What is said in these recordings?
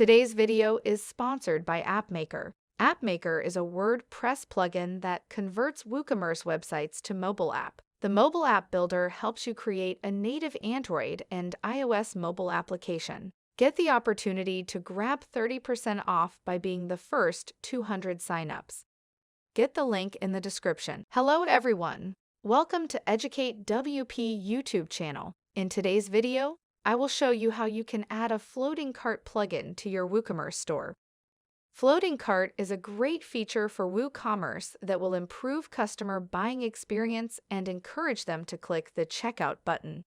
Today's video is sponsored by AppMaker. AppMaker is a WordPress plugin that converts WooCommerce websites to mobile app. The mobile app builder helps you create a native Android and iOS mobile application. Get the opportunity to grab 30% off by being the first 200 signups. Get the link in the description. Hello everyone. Welcome to 𝗀𝗂𝗍𝗶𝗍 YouTube channel. In today's video, I will show you how you can add a floating cart plugin to your WooCommerce store. Floating cart is a great feature for WooCommerce that will improve customer buying experience and encourage them to click the checkout button.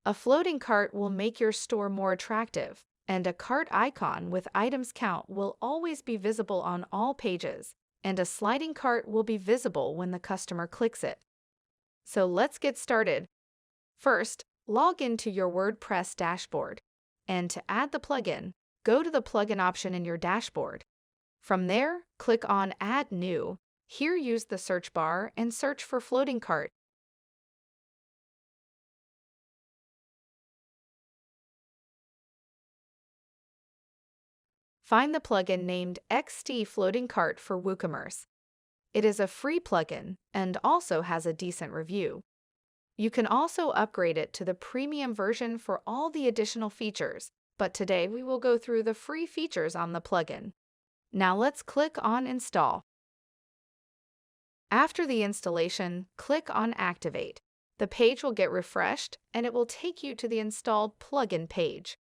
A floating cart will make your store more attractive, and a cart icon with items count will always be visible on all pages, and a sliding cart will be visible when the customer clicks it. So let's get started. First, log into your WordPress dashboard, and to add the plugin, go to the plugin option in your dashboard. From there, click on Add New. Here, use the search bar and search for floating cart. Find the plugin named XD Floating Cart for WooCommerce. It is a free plugin and also has a decent review. You can also upgrade it to the premium version for all the additional features, but today we will go through the free features on the plugin. Now let's click on Install. After the installation, click on Activate. The page will get refreshed and it will take you to the installed plugin page.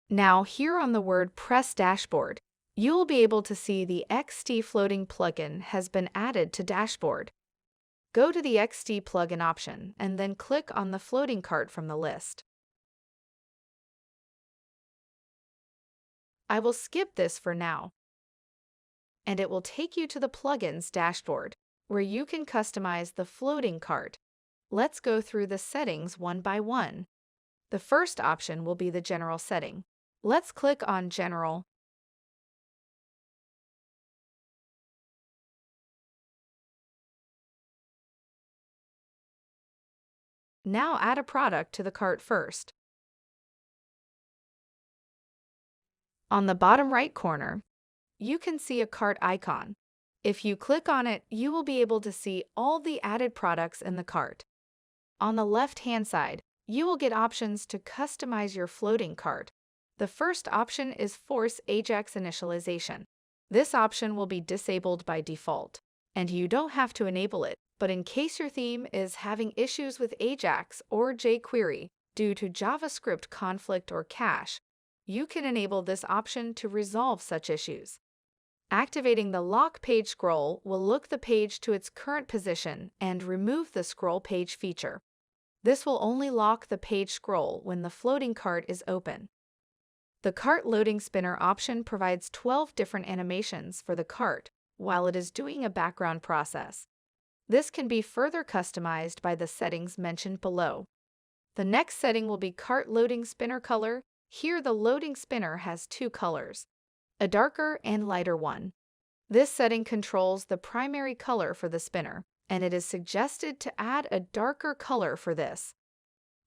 Now here on the WordPress dashboard, you will be able to see the XD Floating plugin has been added to dashboard. Go to the XD plugin option and then click on the floating cart from the list. I will skip this for now, and it will take you to the plugins dashboard, where you can customize the floating cart. Let's go through the settings one by one. The first option will be the general setting. Let's click on General. Now add a product to the cart first. On the bottom right corner, you can see a cart icon. If you click on it, you will be able to see all the added products in the cart. On the left-hand side, you will get options to customize your floating cart. The first option is Force Ajax Initialization. This option will be disabled by default, and you don't have to enable it. But in case your theme is having issues with Ajax or jQuery due to JavaScript conflict or cache, you can enable this option to resolve such issues. Activating the Lock Page Scroll will look the page to its current position and remove the scroll page feature. This will only lock the page scroll when the floating cart is open. The Cart Loading Spinner option provides 12 different animations for the cart while it is doing a background process. This can be further customized by the settings mentioned below. The next setting will be Cart Loading Spinner Color. Here the loading spinner has two colors, a darker and lighter one. This setting controls the primary color for the spinner, and it is suggested to add a darker color for this.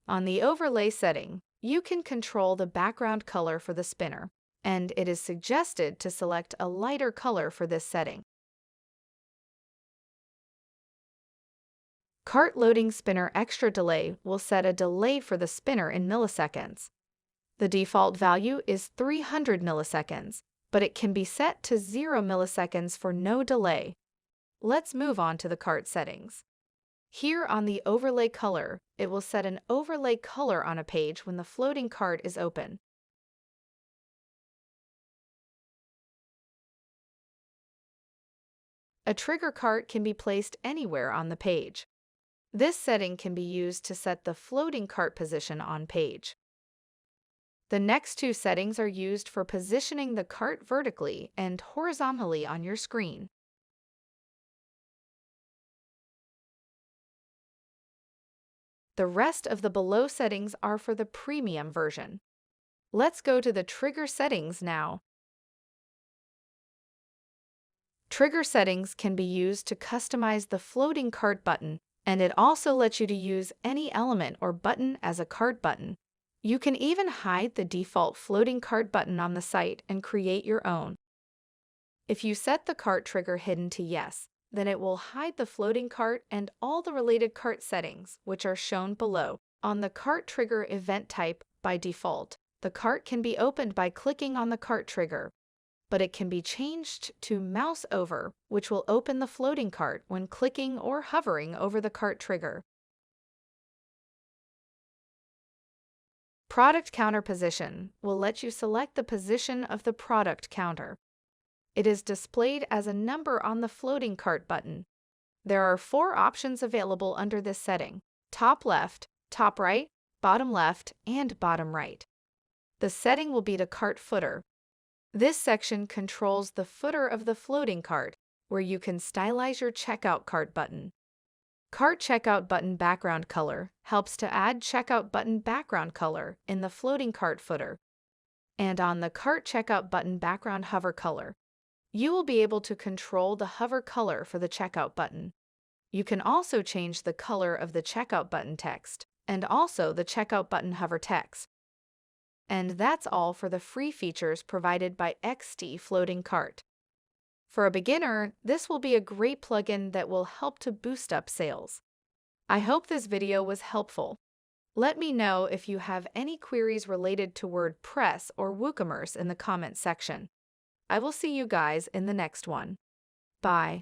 On the overlay setting, you can control the background color for the spinner, and it is suggested to select a lighter color for this setting. Cart Loading Spinner Extra Delay will set a delay for the spinner in milliseconds. The default value is 300 milliseconds, but it can be set to 0 milliseconds for no delay. Let's move on to the cart settings. Here on the overlay color, it will set an overlay color on a page when the floating cart is open. A trigger cart can be placed anywhere on the page. This setting can be used to set the floating cart position on page. The next two settings are used for positioning the cart vertically and horizontally on your screen. The rest of the below settings are for the premium version. Let's go to the trigger settings now. Trigger settings can be used to customize the floating cart button, and it also lets you to use any element or button as a cart button. You can even hide the default floating cart button on the site and create your own. If you set the cart trigger hidden to yes, then it will hide the floating cart and all the related cart settings, which are shown below. On the cart trigger event type, by default, the cart can be opened by clicking on the cart trigger, but it can be changed to mouse over, which will open the floating cart when clicking or hovering over the cart trigger. Product counter position will let you select the position of the product counter. It is displayed as a number on the floating cart button. There are 4 options available under this setting: top left, top right, bottom left, and bottom right. The setting will be to cart footer. This section controls the footer of the floating cart, where you can stylize your checkout cart button. Cart checkout button background color helps to add checkout button background color in the floating cart footer. And on the cart checkout button background hover color, you will be able to control the hover color for the checkout button. You can also change the color of the checkout button text and also the checkout button hover text. And that's all for the free features provided by XD Floating Cart. For a beginner, this will be a great plugin that will help to boost up sales. I hope this video was helpful. Let me know if you have any queries related to WordPress or WooCommerce in the comment section. I will see you guys in the next one. Bye.